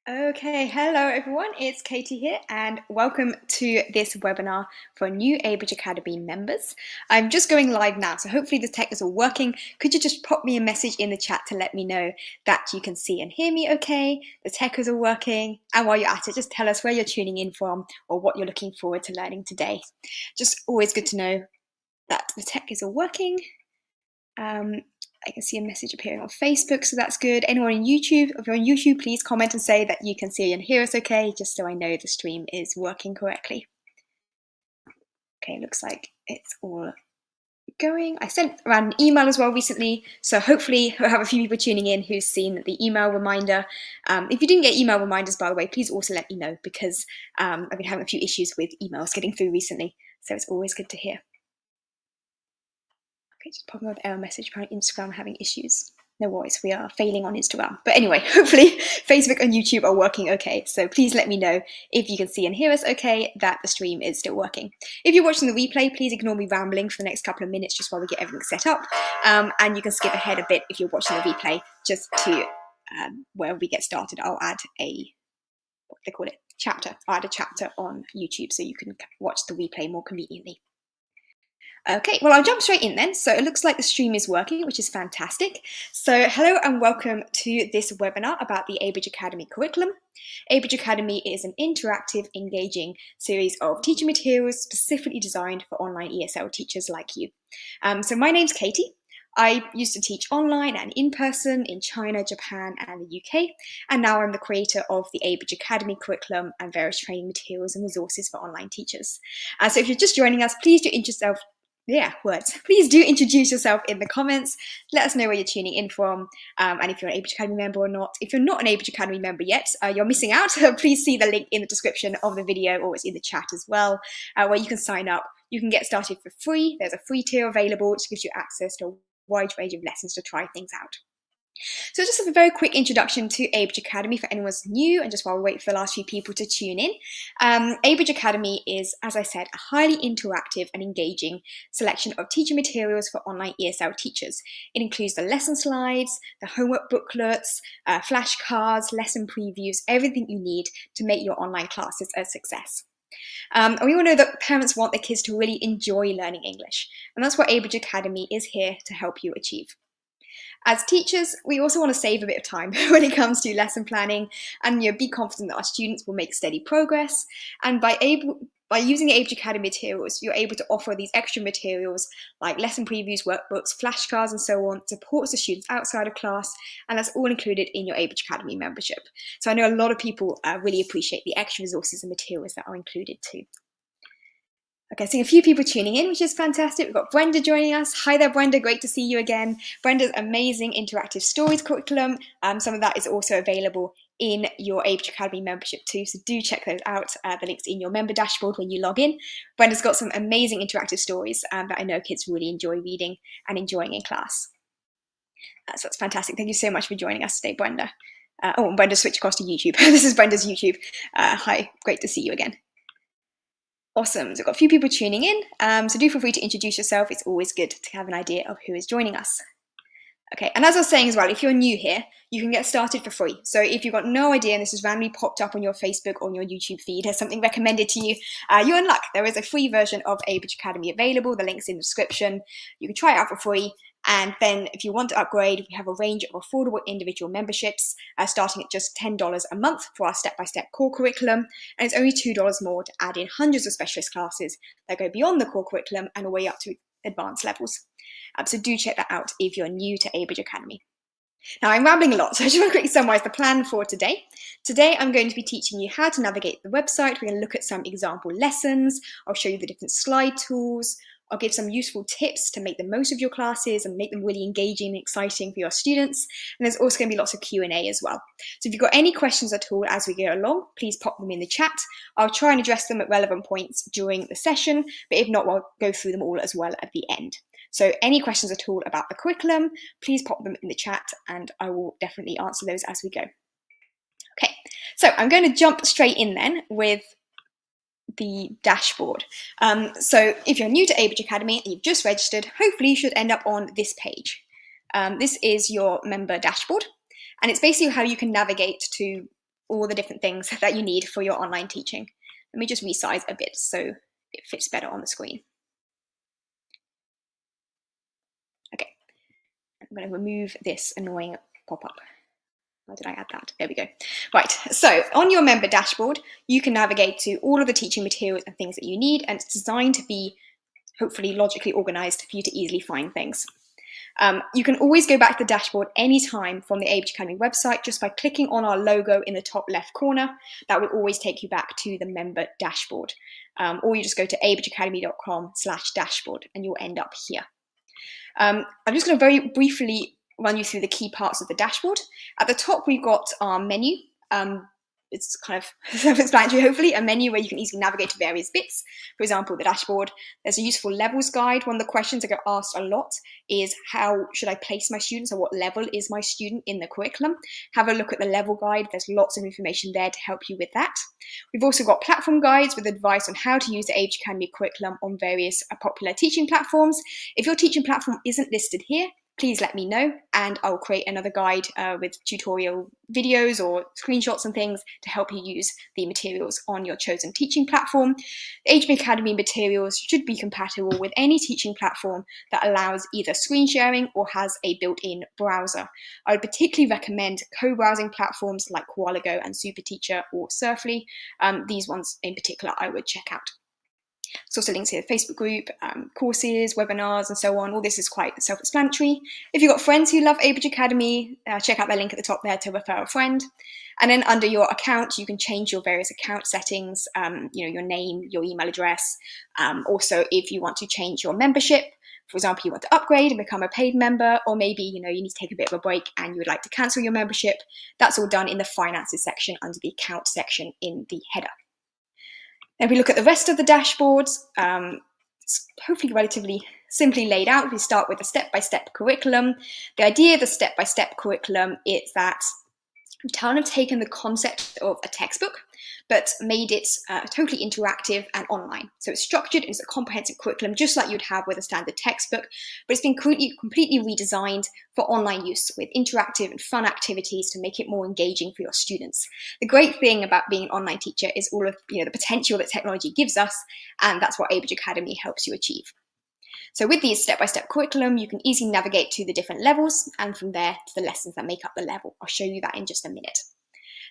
Okay, hello everyone, it's Katie here and welcome to this webinar for new Abridge Academy members. I'm just going live now, so hopefully the tech is all working. Could you just pop me a message in the chat to let me know that you can see and hear me okay, the tech is all working, and while you're at it, just tell us where you're tuning in from or what you're looking forward to learning today. Just always good to know that the tech is all working. I can see a message appearing on Facebook, so that's good. Anyone on YouTube, if you're on YouTube, please comment and say that you can see and hear us okay, just so I know the stream is working correctly. Okay, looks like it's all going. I sent around an email as well recently, so hopefully we'll have a few people tuning in who's seen the email reminder. If you didn't get email reminders, by the way, please also let me know, because I've been having a few issues with emails getting through recently, so it's always good to hear. Okay, just popping up error message, apparently Instagram having issues. No worries, we are failing on Instagram. But anyway, hopefully Facebook and YouTube are working okay. So please let me know if you can see and hear us okay, that the stream is still working. If you're watching the replay, please ignore me rambling for the next couple of minutes just while we get everything set up. And you can skip ahead a bit if you're watching the replay, just to where we get started. I'll add a, what they call it, chapter. I'll add a chapter on YouTube so you can watch the replay more conveniently. Okay, well, I'll jump straight in then. So it looks like the stream is working, which is fantastic. So hello and welcome to this webinar about the Abridge Academy curriculum. Abridge Academy is an interactive, engaging series of teaching materials specifically designed for online ESL teachers like you. So my name's Katie. I used to teach online and in person in China, Japan, and the UK, and now I'm the creator of the Abridge Academy curriculum and various training materials and resources for online teachers. So if you're just joining us, please do Please do introduce yourself in the comments. Let us know where you're tuning in from, and if you're an Abridge Academy member or not. If you're not an Abridge Academy member yet, you're missing out. Please see the link in the description of the video, or it's in the chat as well, where you can sign up. You can get started for free. There's a free tier available, which gives you access to a wide range of lessons to try things out. So just a very quick introduction to Abridge Academy for anyone who's new, and just while we wait for the last few people to tune in. Abridge Academy is, as I said, a highly interactive and engaging selection of teaching materials for online ESL teachers. It includes the lesson slides, the homework booklets, flashcards, lesson previews, everything you need to make your online classes a success. And we all know that parents want their kids to really enjoy learning English, and that's what Abridge Academy is here to help you achieve. As teachers, we also want to save a bit of time when it comes to lesson planning, and be confident that our students will make steady progress. And by using the Abridge Academy materials, you're able to offer these extra materials like lesson previews, workbooks, flashcards, and so on, supports the students outside of class, and that's all included in your Abridge Academy membership. So I know a lot of people really appreciate the extra resources and materials that are included too. Okay, seeing a few people tuning in, which is fantastic. We've got Brenda joining us. Hi there, Brenda. Great to see you again. Brenda's amazing interactive stories curriculum. Some of that is also available in your Abridge Academy membership too, so do check those out. The link's in your member dashboard when you log in. Brenda's got some amazing interactive stories that I know kids really enjoy reading and enjoying in class. So that's fantastic. Thank you so much for joining us today, Brenda. And Brenda switched across to YouTube. This is Brenda's YouTube. Hi, great to see you again. Awesome, so we've got a few people tuning in, so do feel free to introduce yourself. It's always good to have an idea of who is joining us. Okay, and as I was saying as well, if you're new here, you can get started for free. So if you've got no idea and this has randomly popped up on your Facebook or on your YouTube feed as something recommended to you, you're in luck. There is a free version of Abridge Academy available. The link's in the description. You can try it out for free. And then if you want to upgrade, we have a range of affordable individual memberships, starting at just $10 a month for our step-by-step core curriculum. And it's only $2 more to add in hundreds of specialist classes that go beyond the core curriculum and all the way up to advanced levels. So do check that out if you're new to Abridge Academy. Now I'm rambling a lot, so I just want to quickly summarize the plan for today. Today I'm going to be teaching you how to navigate the website. We're going to look at some example lessons. I'll show you the different slide tools. I'll give some useful tips to make the most of your classes and make them really engaging and exciting for your students. And there's also going to be lots of Q&A as well. So if you've got any questions at all as we go along, please pop them in the chat. I'll try and address them at relevant points during the session, but if not, we'll go through them all as well at the end. So any questions at all about the curriculum, please pop them in the chat and I will definitely answer those as we go. Okay, so I'm going to jump straight in then with the dashboard. So if you're new to Abridge Academy and you've just registered, hopefully you should end up on this page. This is your member dashboard, and it's basically how you can navigate to all the different things that you need for your online teaching. Let me just resize a bit so it fits better on the screen. Okay, I'm going to remove this annoying pop-up. How did I add that? There we go. Right, so on your member dashboard, you can navigate to all of the teaching materials and things that you need, and it's designed to be hopefully logically organized for you to easily find things. You can always go back to the dashboard anytime from the Abridge Academy website just by clicking on our logo in the top left corner. That will always take you back to the member dashboard. Or you just go to abridgeacademy.com/dashboard and you'll end up here. I'm just going to very briefly run you through the key parts of the dashboard. At the top, we've got our menu. It's kind of self-explanatory, hopefully, a menu where you can easily navigate to various bits. For example, the dashboard, there's a useful levels guide. One of the questions I get asked a lot is how should I place my students, or what level is my student in the curriculum? Have a look at the level guide. There's lots of information there to help you with that. We've also got platform guides with advice on how to use the Abridge Academy curriculum on various popular teaching platforms. If your teaching platform isn't listed here, please let me know and I'll create another guide with tutorial videos or screenshots and things to help you use the materials on your chosen teaching platform. The Abridge Academy materials should be compatible with any teaching platform that allows either screen sharing or has a built-in browser. I would particularly recommend co-browsing platforms like Koalago and Superteacher or Surfly. These ones in particular I would check out. There's also links here, Facebook group, courses, webinars, and so on. All this is quite self-explanatory. If you've got friends who love Abridge Academy, check out the link at the top there to refer a friend. And then under your account, you can change your various account settings, your name, your email address. Also, if you want to change your membership, for example, you want to upgrade and become a paid member, or maybe you need to take a bit of a break and you would like to cancel your membership, that's all done in the finances section under the account section in the header. If we look at the rest of the dashboards, it's hopefully relatively simply laid out. We start with a step-by-step curriculum. The idea of the step-by-step curriculum is that we've kind of taken the concept of a textbook, but made it totally interactive and online. So it's structured as a comprehensive curriculum, just like you'd have with a standard textbook, but it's been completely redesigned for online use with interactive and fun activities to make it more engaging for your students. The great thing about being an online teacher is all of the potential that technology gives us, and that's what Abridge Academy helps you achieve. So with these step-by-step curriculum, you can easily navigate to the different levels and from there to the lessons that make up the level. I'll show you that in just a minute.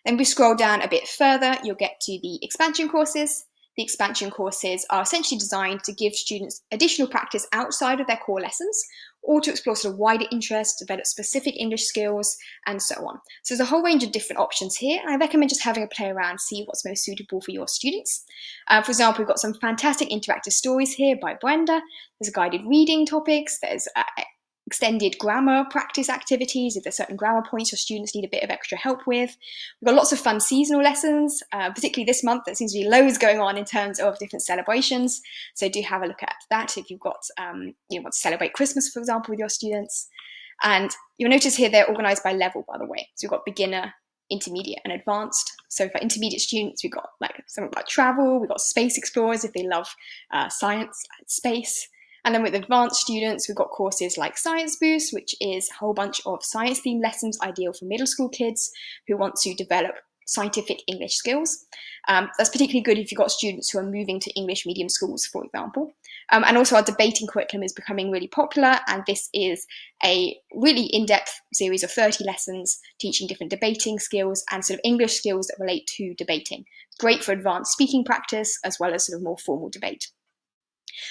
Then we scroll down a bit further, you'll get to the expansion courses. The expansion courses are essentially designed to give students additional practice outside of their core lessons, or to explore sort of wider interests, develop specific English skills, and so on. So there's a whole range of different options here, and I recommend just having a play around, see what's most suitable for your students. For example, we've got some fantastic interactive stories here by Brenda. There's guided reading topics, there's extended grammar practice activities if there's certain grammar points your students need a bit of extra help with. We've got lots of fun seasonal lessons, particularly this month. There seems to be loads going on in terms of different celebrations. So do have a look at that if you've got, want to celebrate Christmas, for example, with your students. And you'll notice here they're organised by level, by the way. So we've got beginner, intermediate, and advanced. So for intermediate students, we've got something about travel. We've got space explorers if they love science and space. And then with advanced students, we've got courses like Science Boost, which is a whole bunch of science-themed lessons ideal for middle school kids who want to develop scientific English skills. That's particularly good if you've got students who are moving to English medium schools, for example. And also our debating curriculum is becoming really popular, and this is a really in-depth series of 30 lessons teaching different debating skills and sort of English skills that relate to debating. Great for advanced speaking practice as well as sort of more formal debate.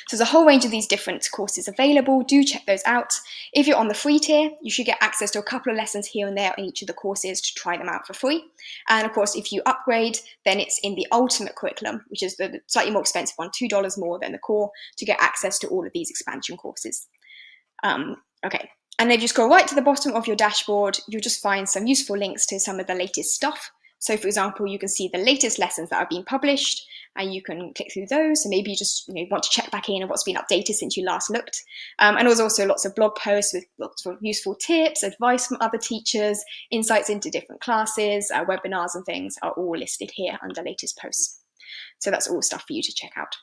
So there's a whole range of these different courses available. Do check those out. If you're on the free tier, you should get access to a couple of lessons here and there in each of the courses to try them out for free. And of course, if you upgrade, then it's in the ultimate curriculum, which is the slightly more expensive one, $2 more than the core, to get access to all of these expansion courses. Okay. And if you scroll right to the bottom of your dashboard, you'll just find some useful links to some of the latest stuff. So for example, you can see the latest lessons that are being published, and you can click through those. So maybe you just want to check back in on what's been updated since you last looked. And there's also lots of blog posts with lots of useful tips, advice from other teachers, insights into different classes, webinars and things are all listed here under latest posts. So that's all stuff for you to check out.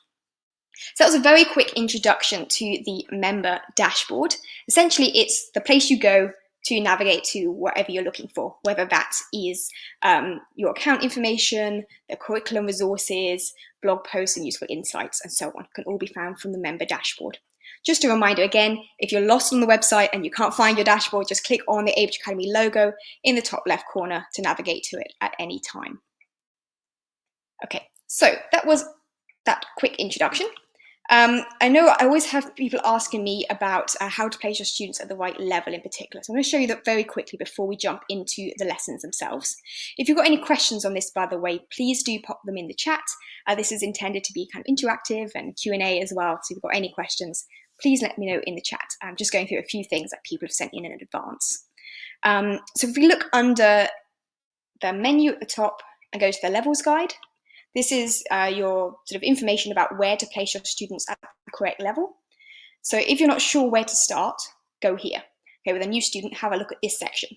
So that was a very quick introduction to the member dashboard. Essentially, it's the place you go to navigate to whatever you're looking for, whether that is your account information, the curriculum resources, blog posts and useful insights, and so on, can all be found from the member dashboard. Just a reminder again, if you're lost on the website and you can't find your dashboard, just click on the Abridge Academy logo in the top left corner to navigate to it at any time. Okay, so that was that quick introduction. I know I always have people asking me about how to place your students at the right level in particular. So I'm going to show you that very quickly before we jump into the lessons themselves. If you've got any questions on this, by the way, please do pop them in the chat. This is intended to be kind of interactive and Q&A as well. So if you've got any questions, please let me know in the chat. I'm just going through a few things that people have sent in advance. So if we look under the menu at the top and go to the levels guide, this is your sort of information about where to place your students at the correct level. So if you're not sure where to start, go here. Okay, with a new student, have a look at this section.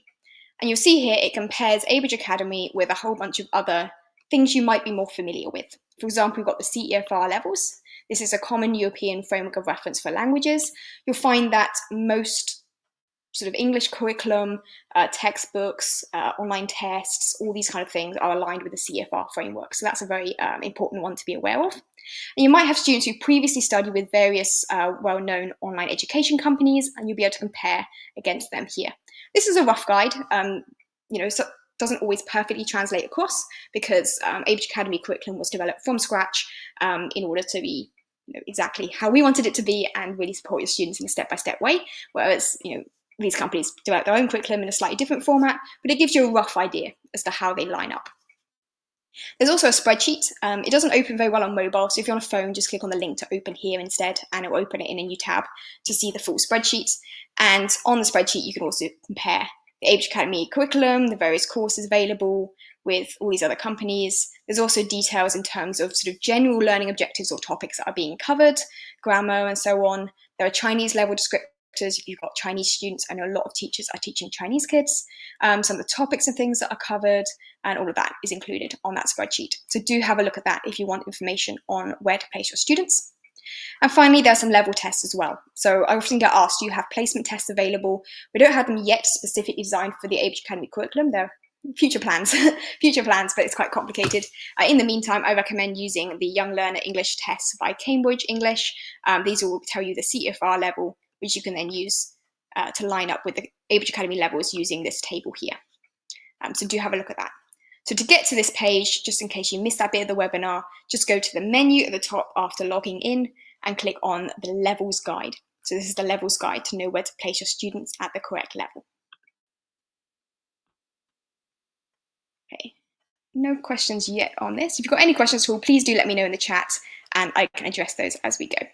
And you'll see here it compares Abridge Academy with a whole bunch of other things you might be more familiar with. For example, we've got the CEFR levels. This is a common European framework of reference for languages. You'll find that most sort of English curriculum, textbooks, online tests, all these kind of things are aligned with the CFR framework. So that's a very important one to be aware of. And you might have students who previously studied with various well-known online education companies, and you'll be able to compare against them here. This is a rough guide. So doesn't always perfectly translate across because Abridge Academy curriculum was developed from scratch in order to be exactly how we wanted it to be and really support your students in a step-by-step way, whereas these companies develop their own curriculum in a slightly different format, but it gives you a rough idea as to how they line up. There's also a spreadsheet. It doesn't open very well on mobile, so if you're on a phone, just click on the link to open here instead, and it will open it in a new tab to see the full spreadsheet. And on the spreadsheet, you can also compare the Abridge Academy curriculum, the various courses available with all these other companies. There's also details in terms of sort of general learning objectives or topics that are being covered, grammar and so on. There are Chinese level descriptors. If you've got Chinese students, I know a lot of teachers are teaching Chinese kids, some of the topics and things that are covered, and all of that is included on that spreadsheet. So do have a look at that if you want information on where to place your students. And finally, there are some level tests as well. So I often get asked, do you have placement tests available? We don't have them yet specifically designed for the Abridge Academy curriculum. They're future plans, but it's quite complicated. In the meantime, I recommend using the Young Learner English tests by Cambridge English. These will tell you the CFR level, which you can then use to line up with the Abridge Academy levels using this table here. So do have a look at that. So to get to this page, just in case you missed that bit of the webinar, just go to the menu at the top after logging in and click on the levels guide. So this is the levels guide to know where to place your students at the correct level. Okay, no questions yet on this. If you've got any questions at all, please do let me know in the chat and I can address those as we go.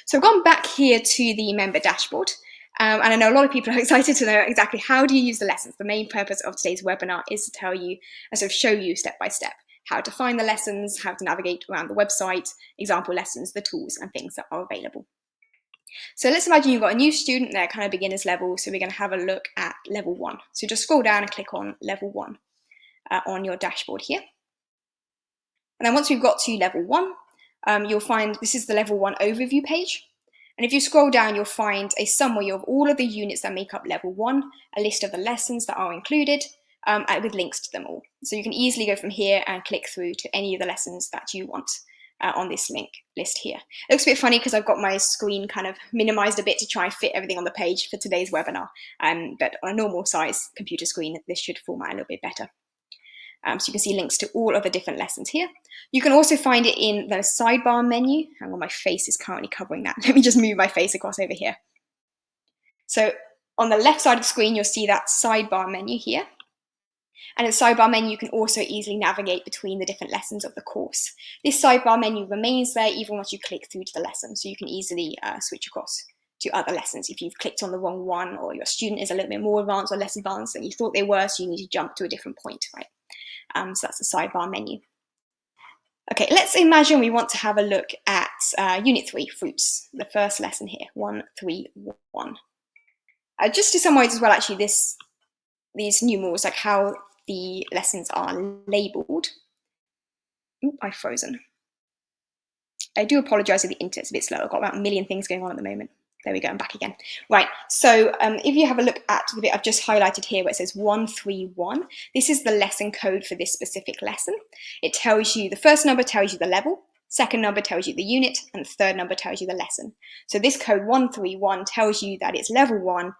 So I've gone back here to the member dashboard. And I know a lot of people are excited to know exactly how do you use the lessons. The main purpose of today's webinar is to tell you and sort of show you step by step how to find the lessons, how to navigate around the website, example lessons, the tools and things that are available. So let's imagine you've got a new student, they're kind of beginner's level. So we're going to have a look at level 1. So just scroll down and click on level 1 on your dashboard here. And then once we've got to level 1, you'll find this is the level 1 overview page. And if you scroll down, you'll find a summary of all of the units that make up level 1, a list of the lessons that are included, with links to them all. So you can easily go from here and click through to any of the lessons that you want on this list here. It looks a bit funny because I've got my screen kind of minimized a bit to try and fit everything on the page for today's webinar. But on a normal size computer screen, this should format a little bit better. So you can see links to all of the different lessons here. You can also find it in the sidebar menu. Hang on, my face is currently covering that. Let me just move my face across over here. So on the left side of the screen, you'll see that sidebar menu here. And in the sidebar menu, you can also easily navigate between the different lessons of the course. This sidebar menu remains there even once you click through to the lesson, so you can easily switch across to other lessons if you've clicked on the wrong one or your student is a little bit more advanced or less advanced than you thought they were, so you need to jump to a different point, right? So that's the sidebar menu. Okay, let's imagine we want to have a look at Unit 3, Fruits, the first lesson here, 131. Just to summarize as well, actually, these numerals, like how the lessons are labeled. Oop, I've frozen. I do apologize if the internet's a bit slow. I've got about a million things going on at the moment. There we go, I'm back again. Right, so if you have a look at the bit I've just highlighted here where it says 131, this is the lesson code for this specific lesson. It tells you, the first number tells you the level, second number tells you the unit, and the third number tells you the lesson. So this code 131 tells you that it's level 1,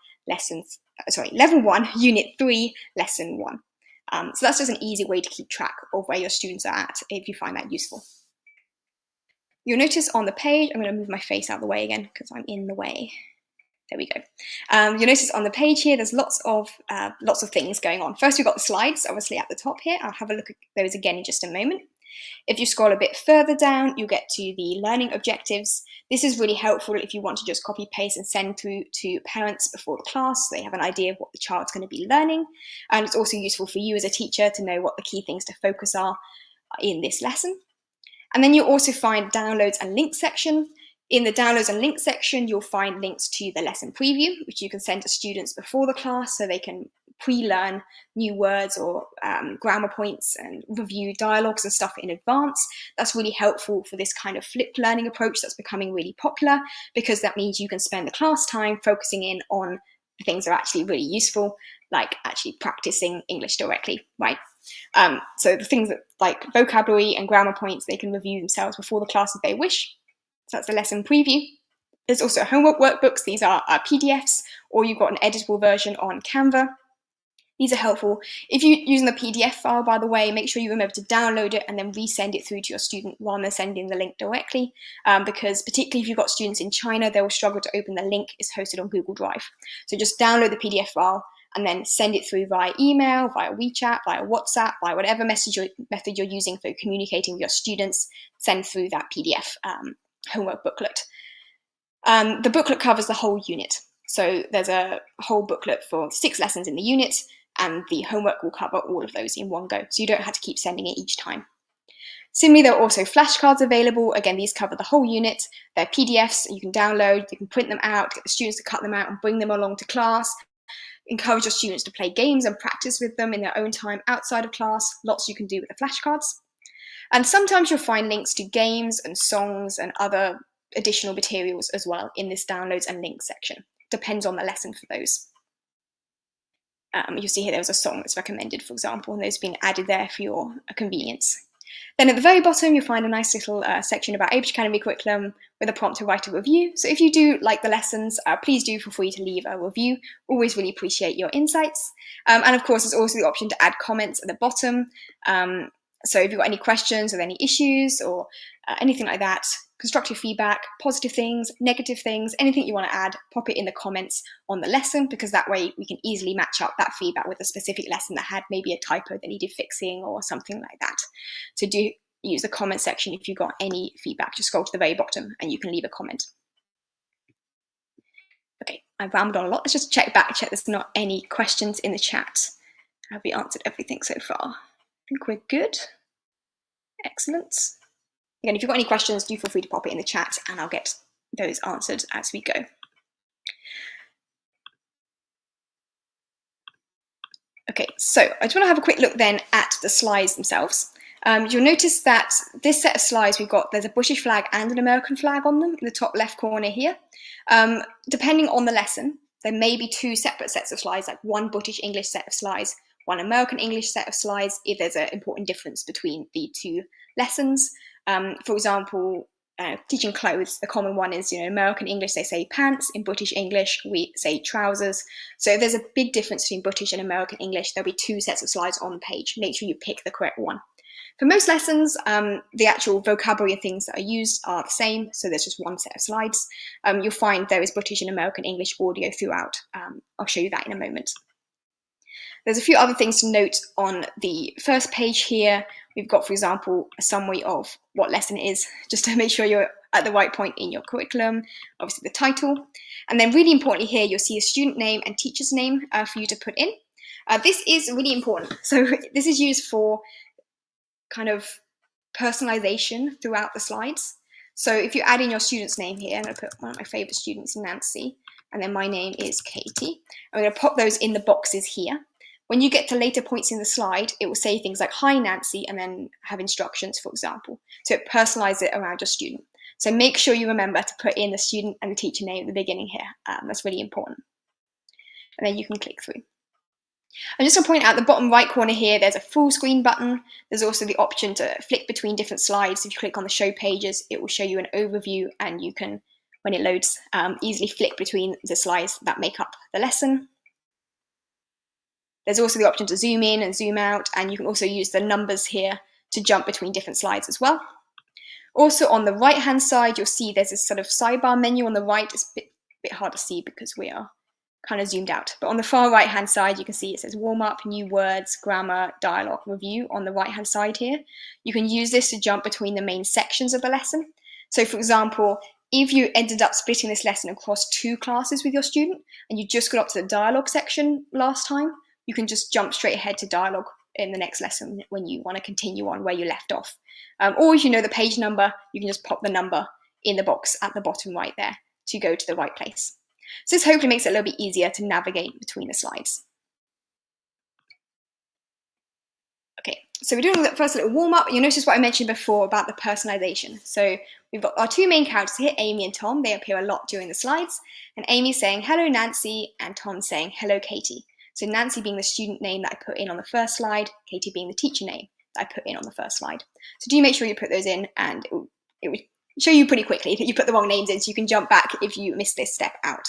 unit 3, lesson 1. So that's just an easy way to keep track of where your students are at if you find that useful. You'll notice on the page, I'm going to move my face out of the way again because I'm in the way. There we go. You'll notice on the page here, there's lots of things going on. First, we've got the slides, obviously at the top here. I'll have a look at those again in just a moment. If you scroll a bit further down, you'll get to the learning objectives. This is really helpful if you want to just copy paste and send through to parents before the class so they have an idea of what the child's going to be learning. And it's also useful for you as a teacher to know what the key things to focus are in this lesson. And then you'll also find downloads and links section. In the downloads and links section, you'll find links to the lesson preview, which you can send to students before the class so they can pre-learn new words or grammar points and review dialogues and stuff in advance. That's really helpful for this kind of flipped learning approach that's becoming really popular, because that means you can spend the class time focusing in on the things that are actually really useful, like actually practicing English directly, right? So the things that like vocabulary and grammar points, they can review themselves before the class if they wish. So that's the lesson preview. There's also homework workbooks. These are PDFs, or you've got an editable version on Canva. These are helpful. If you're using the PDF file, by the way, make sure you remember to download it and then resend it through to your student rather than sending the link directly, because particularly if you've got students in China, they will struggle to open the link. It's hosted on Google Drive. So just download the PDF file and then send it through via email, via WeChat, via WhatsApp, via whatever method you're using for communicating with your students. Send through that PDF homework booklet. The booklet covers the whole unit. So there's a whole booklet for 6 lessons in the unit, and the homework will cover all of those in one go. So you don't have to keep sending it each time. Similarly, there are also flashcards available. Again, these cover the whole unit. They're PDFs you can download, you can print them out, get the students to cut them out and bring them along to class. Encourage your students to play games and practice with them in their own time outside of class. Lots you can do with the flashcards. And sometimes you'll find links to games and songs and other additional materials as well in this downloads and links section. Depends on the lesson for those. You'll see here there's a song that's recommended, for example, and those have been added there for your convenience. Then at the very bottom, you'll find a nice little section about Abridge Academy curriculum with a prompt to write a review. So if you do like the lessons, please do feel free to leave a review. Always really appreciate your insights. And of course, there's also the option to add comments at the bottom. So if you've got any questions or any issues or anything like that, constructive feedback, positive things, negative things, anything you want to add, pop it in the comments on the lesson, because that way we can easily match up that feedback with a specific lesson that had maybe a typo that needed fixing or something like that. So do use the comment section if you've got any feedback. Just scroll to the very bottom and you can leave a comment. Okay, I've rambled on a lot. Let's just check there's not any questions in the chat. Have we answered everything so far? I think we're good. Excellent. Again, if you've got any questions, do feel free to pop it in the chat and I'll get those answered as we go. Okay, so I just want to have a quick look then at the slides themselves. You'll notice that this set of slides there's a British flag and an American flag on them in the top left corner here. Depending on the lesson, there may be 2 separate sets of slides, like one British English set of slides, one American English set of slides, if there's an important difference between the 2 lessons. For example, teaching clothes, the common one is, in American English they say pants, in British English we say trousers. So if there's a big difference between British and American English, there'll be 2 sets of slides on the page. Make sure you pick the correct one. For most lessons, the actual vocabulary and things that are used are the same, so there's just one set of slides. You'll find there is British and American English audio throughout. I'll show you that in a moment. There's a few other things to note on the first page here. We've got, for example, a summary of what lesson it is, just to make sure you're at the right point in your curriculum, obviously the title. And then really importantly here, you'll see a student name and teacher's name for you to put in. This is really important. So this is used for kind of personalization throughout the slides. So if you add in your student's name here, I'm going to put one of my favorite students, Nancy, and then my name is Katie. I'm going to pop those in the boxes here. When you get to later points in the slide, it will say things like, "Hi, Nancy," and then have instructions, for example. So it personalizes it around your student. So make sure you remember to put in the student and the teacher name at the beginning here. That's really important. And then you can click through. I'm just going to point out the bottom right corner here, there's a full screen button. There's also the option to flick between different slides. If you click on the show pages, it will show you an overview, and you can, when it loads, easily flick between the slides that make up the lesson. There's also the option to zoom in and zoom out, and you can also use the numbers here to jump between different slides as well. Also on the right hand side, you'll see there's this sort of sidebar menu on the right. It's a bit hard to see because we are kind of zoomed out, but on the far right hand side you can see it says warm up, new words, grammar, dialogue, review on the right hand side here. You can use this to jump between the main sections of the lesson. So for example, if you ended up splitting this lesson across 2 classes with your student and you just got up to the dialogue section last time, you can just jump straight ahead to dialogue in the next lesson when you want to continue on where you left off. Or if you know the page number, you can just pop the number in the box at the bottom right there to go to the right place. So this hopefully makes it a little bit easier to navigate between the slides. Okay, so we're doing the first little warm-up. You'll notice what I mentioned before about the personalization. So we've got our 2 main characters here, Amy and Tom. They appear a lot during the slides. And Amy's saying, hello, Nancy, and Tom's saying, hello, Katie. So Nancy being the student name that I put in on the first slide, Katie being the teacher name that I put in on the first slide. So do make sure you put those in, and it will show you pretty quickly that you put the wrong names in, so you can jump back if you miss this step out.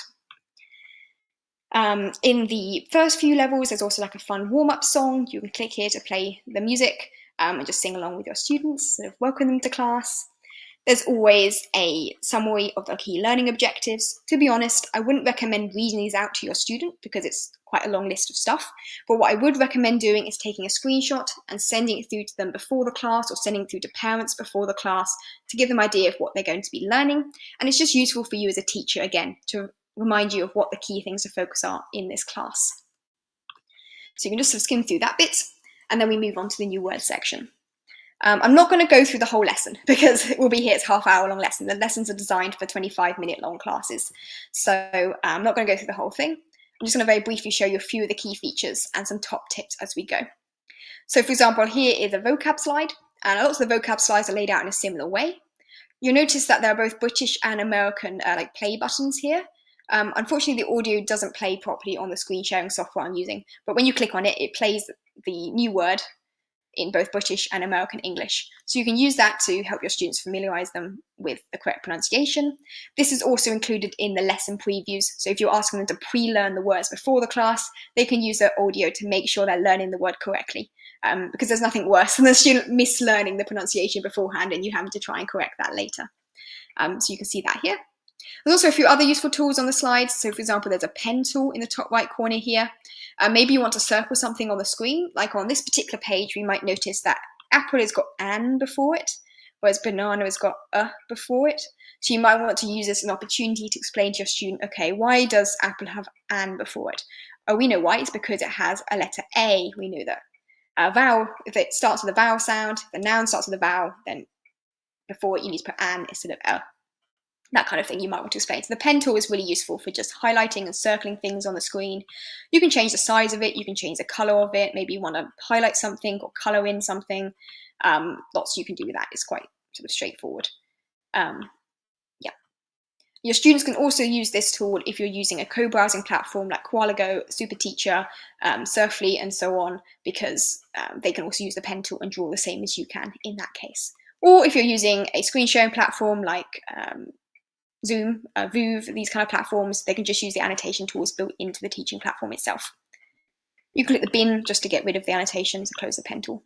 In the first few levels, there's also like a fun warm-up song. You can click here to play the music and just sing along with your students, sort of welcome them to class. There's always a summary of the key learning objectives. To be honest, I wouldn't recommend reading these out to your student because it's quite a long list of stuff. But what I would recommend doing is taking a screenshot and sending it through to them before the class, or sending it through to parents before the class, to give them an idea of what they're going to be learning. And it's just useful for you as a teacher, again, to remind you of what the key things to focus are in this class. So you can just sort of skim through that bit, and then we move on to the new words section. I'm not going to go through the whole lesson because we'll be here, it's a half-hour long lesson. The lessons are designed for 25-minute long classes. So I'm not going to go through the whole thing. I'm just going to very briefly show you a few of the key features and some top tips as we go. So for example, here is a vocab slide, and lots of the vocab slides are laid out in a similar way. You'll notice that there are both British and American like play buttons here. Unfortunately, the audio doesn't play properly on the screen sharing software I'm using, but when you click on it, it plays the new word in both British and American English. So you can use that to help your students familiarise them with the correct pronunciation. This is also included in the lesson previews. So if you're asking them to pre-learn the words before the class, they can use their audio to make sure they're learning the word correctly. Because there's nothing worse than the student mislearning the pronunciation beforehand and you having to try and correct that later. So you can see that here. There's also a few other useful tools on the slides. So for example, there's a pen tool in the top right corner here. Maybe you want to circle something on the screen. Like on this particular page, we might notice that apple has got an before it, whereas banana has got a before it. So you might want to use this as an opportunity to explain to your student, okay, why does apple have an before it? Oh, we know why. It's because it has a letter A. We know that. A vowel, if it starts with a vowel sound, the noun starts with a vowel, then before it you need to put an instead of a. That kind of thing you might want to explain. So the pen tool is really useful for just highlighting and circling things on the screen. You can change the size of it, you can change the colour of it, maybe you want to highlight something or colour in something. Lots you can do with that. It's quite sort of straightforward. Yeah. Your students can also use this tool if you're using a co-browsing platform like Qualigo, SuperTeacher, Surfly, and so on, because they can also use the pen tool and draw the same as you can in that case. Or if you're using a screen sharing platform like Zoom, Voov, these kind of platforms, they can just use the annotation tools built into the teaching platform itself. You click the bin just to get rid of the annotations and close the pen tool.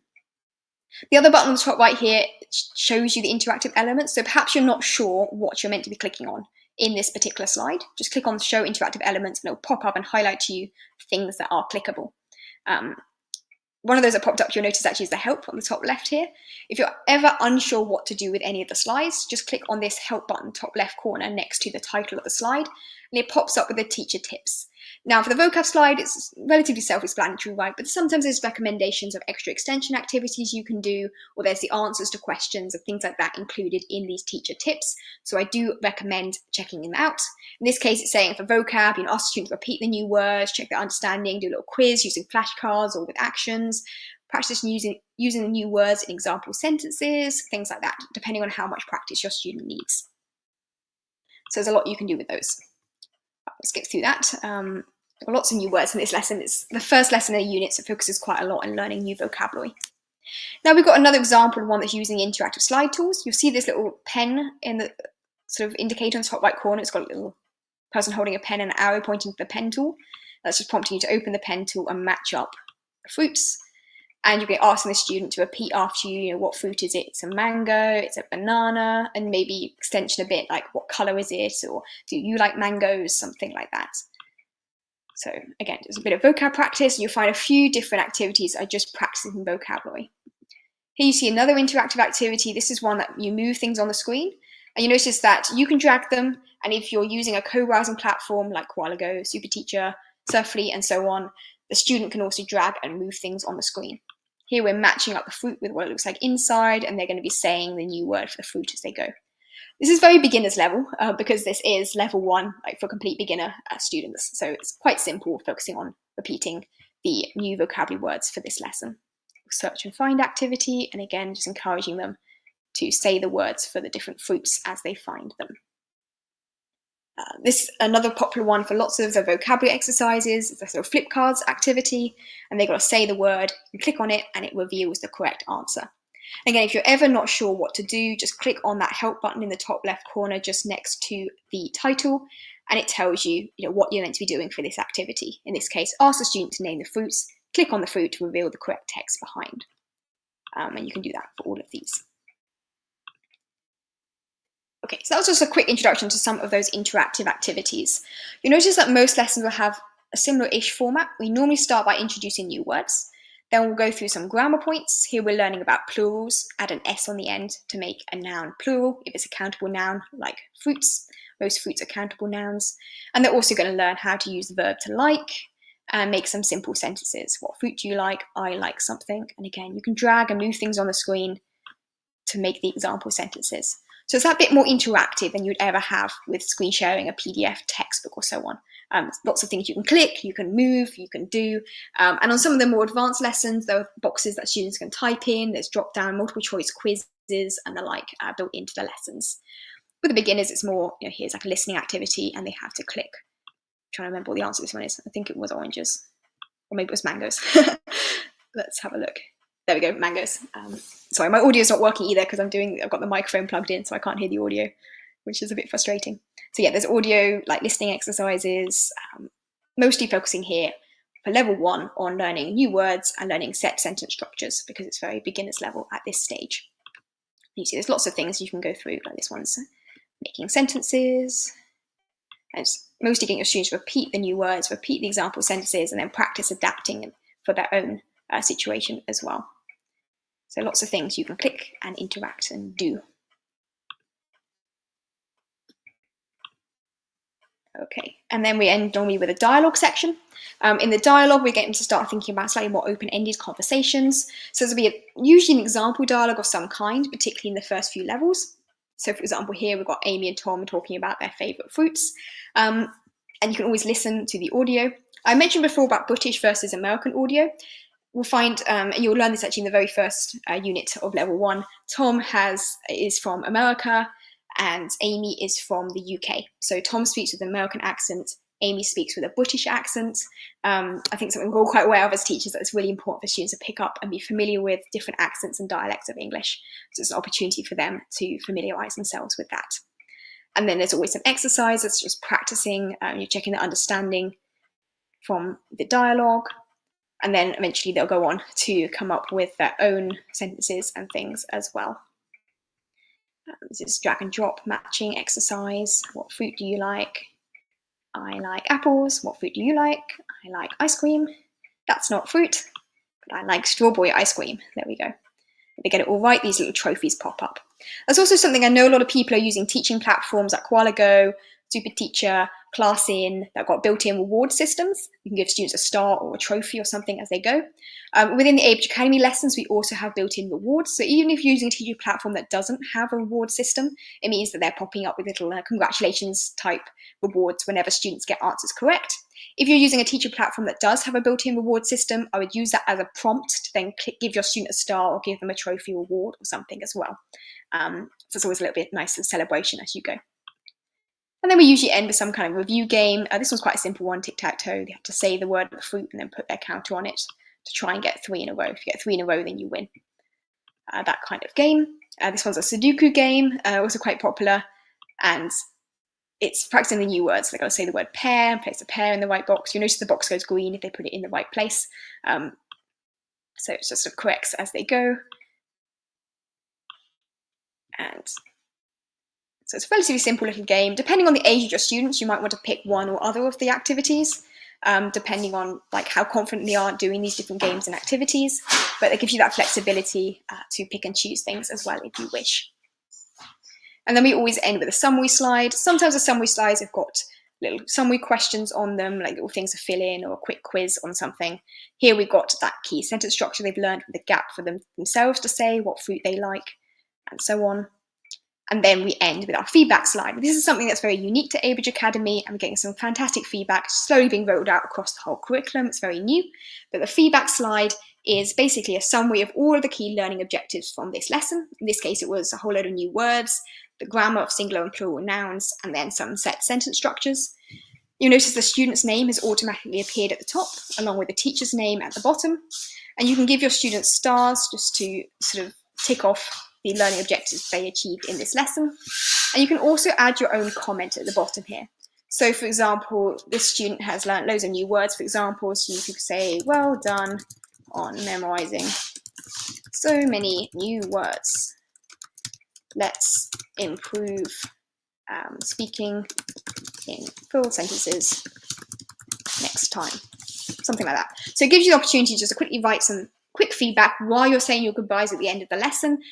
The other button on the top right here shows you the interactive elements, so perhaps you're not sure what you're meant to be clicking on in this particular slide. Just click on Show Interactive Elements and it'll pop up and highlight to you things that are clickable. One of those that popped up you'll notice actually is the help on the top left here. If you're ever unsure what to do with any of the slides, just click on this help button top left corner next to the title of the slide, and it pops up with the teacher tips. Now for the vocab slide, it's relatively self-explanatory, right? But sometimes there's recommendations of extra extension activities you can do, or there's the answers to questions and things like that included in these teacher tips. So I do recommend checking them out. In this case, it's saying for vocab, you know, ask students to repeat the new words, check their understanding, do a little quiz using flashcards or with actions, practice using the new words in example sentences, things like that, depending on how much practice your student needs. So there's a lot you can do with those. Let's get through that. Lots of new words in this lesson. It's the first lesson in a unit, so it focuses quite a lot on learning new vocabulary. Now we've got another example of one that's using interactive slide tools. You'll see this little pen in the sort of indicator on the top right corner. It's got a little person holding a pen and an arrow pointing to the pen tool. That's just prompting you to open the pen tool and match up the fruits. And you'll be asking the student to repeat after you, what fruit is it? It's a mango, it's a banana, and maybe extension a bit like what colour is it, or do you like mangoes, something like that. So again, there's a bit of vocab practice. You'll find a few different activities are just practicing vocabulary. Here you see another interactive activity. This is one that you move things on the screen, and you notice that you can drag them, and if you're using a co-browsing platform like Qualigo, Superteacher, Surfly, and so on, the student can also drag and move things on the screen. Here we're matching up the fruit with what it looks like inside, and they're going to be saying the new word for the fruit as they go. This is very beginner's level because this is level 1, like for complete beginner students. So it's quite simple, focusing on repeating the new vocabulary words for this lesson. Search and find activity, and again, just encouraging them to say the words for the different fruits as they find them. This is another popular one for lots of the vocabulary exercises. It's a sort of flip cards activity, and they've got to say the word, you click on it, and it reveals the correct answer. Again, if you're ever not sure what to do, just click on that help button in the top left corner just next to the title, and it tells you, what you're meant to be doing for this activity. In this case, ask the student to name the fruits, click on the fruit to reveal the correct text behind. And you can do that for all of these. Okay, so that was just a quick introduction to some of those interactive activities. You'll notice that most lessons will have a similar-ish format. We normally start by introducing new words. Then we'll go through some grammar points. Here we're learning about plurals. Add an S on the end to make a noun plural if it's a countable noun, like fruits. Most fruits are countable nouns. And they're also going to learn how to use the verb to like and make some simple sentences. What fruit do you like? I like something. And again, you can drag and move things on the screen to make the example sentences. So it's that bit more interactive than you'd ever have with screen sharing, a PDF, textbook, or so on. Lots of things you can click, you can move, you can do. And on some of the more advanced lessons, there are boxes that students can type in. There's drop-down multiple choice quizzes and the like built into the lessons. With the beginners, it's more, here's like a listening activity and they have to click. I'm trying to remember what the answer to this one is. I think it was oranges, or maybe it was mangoes. Let's have a look. There we go, mangoes. Sorry, my audio is not working either because I've got the microphone plugged in, so I can't hear the audio, which is a bit frustrating. So yeah, there's audio, like listening exercises, mostly focusing here for level 1 on learning new words and learning set sentence structures because it's very beginner's level at this stage. You see there's lots of things you can go through, like this one's making sentences. And it's mostly getting your students to repeat the new words, repeat the example sentences, and then practice adapting them for their own situation as well. So lots of things you can click and interact and do. Okay, and then we end normally with a dialogue section. In the dialogue, we get them to start thinking about slightly more open-ended conversations. So there'll be usually an example dialogue of some kind, particularly in the first few levels. So for example, here we've got Amy and Tom talking about their favourite fruits. And you can always listen to the audio. I mentioned before about British versus American audio. We'll find, and you'll learn this actually in the very first unit of level 1, Tom is from America and Amy is from the UK. So Tom speaks with an American accent, Amy speaks with a British accent. I think something we're all quite aware of as teachers that it's really important for students to pick up and be familiar with different accents and dialects of English. So it's an opportunity for them to familiarise themselves with that. And then there's always some exercise that's just practising, you're checking their understanding from the dialogue. And then eventually they'll go on to come up with their own sentences and things as well. This is drag and drop matching exercise. What fruit do you like? I like apples. What fruit do you like? I like ice cream. That's not fruit, but I like strawberry ice cream. There we go. If they get it all right, these little trophies pop up. There's also something I know a lot of people are using teaching platforms like Qualigo, Superteacher, ClassIn, that have got built-in reward systems. You can give students a star or a trophy or something as they go. Within the Abridge Academy lessons, we also have built-in rewards. So even if you're using a teaching platform that doesn't have a reward system, it means that they're popping up with little congratulations type rewards whenever students get answers correct. If you're using a teaching platform that does have a built-in reward system, I would use that as a prompt to then give your student a star or give them a trophy or reward or something as well. So it's always a little bit nice of celebration as you go. And then we usually end with some kind of review game. This one's quite a simple one, tic-tac-toe. They have to say the word of the fruit and then put their counter on it to try and get 3 in a row. If you get 3 in a row, then you win. That kind of game. This one's a Sudoku game, also quite popular. And it's practicing the new words. They've got to say the word pear and place a pear in the right box. You notice the box goes green if they put it in the right place. So it just sort of corrects as they go. And so it's a relatively simple little game. Depending on the age of your students, you might want to pick one or other of the activities, depending on like how confident they are doing these different games and activities. But it gives you that flexibility to pick and choose things as well if you wish. And then we always end with a summary slide. Sometimes the summary slides have got little summary questions on them, like little things to fill in or a quick quiz on something. Here we've got that key sentence structure they've learned with a gap for themselves to say what fruit they like and so on. And then we end with our feedback slide. This is something that's very unique to Abridge Academy, and we're getting some fantastic feedback slowly being rolled out across the whole curriculum. It's very new, but the feedback slide is basically a summary of all of the key learning objectives from this lesson. In this case, it was a whole load of new words, the grammar of singular and plural nouns, and then some set sentence structures. You'll notice the student's name has automatically appeared at the top, along with the teacher's name at the bottom. And you can give your students stars just to sort of tick off the learning objectives they achieved in this lesson. And you can also add your own comment at the bottom here. So for example, this student has learned loads of new words, for example, so you could say, well done on memorizing so many new words. Let's improve speaking in full sentences next time. Something like that. So it gives you the opportunity just to quickly write some quick feedback while you're saying your goodbyes at the end of the lesson.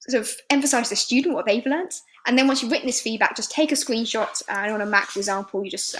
Sort of emphasize the student, what they've learnt. And then once you've written this feedback, just take a screenshot. On a Mac, for example, you just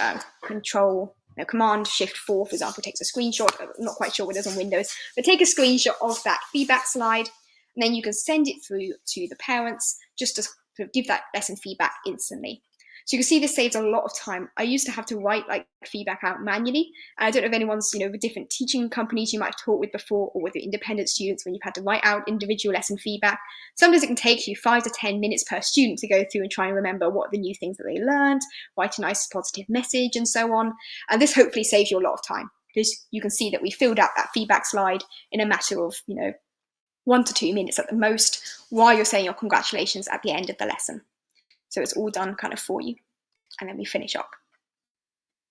Command Shift 4, for example, takes a screenshot. I'm not quite sure what it does on Windows, but take a screenshot of that feedback slide. And then you can send it through to the parents just to sort of give that lesson feedback instantly. So you can see this saves a lot of time. I used to have to write like feedback out manually. And I don't know if anyone's, with different teaching companies you might have taught with before, or with your independent students when you've had to write out individual lesson feedback. Sometimes it can take you 5 to 10 minutes per student to go through and try and remember what the new things that they learned, write a nice positive message and so on. And this hopefully saves you a lot of time, because you can see that we filled out that feedback slide in a matter of, 1 to 2 minutes at the most, while you're saying your congratulations at the end of the lesson. So it's all done kind of for you. And then we finish up.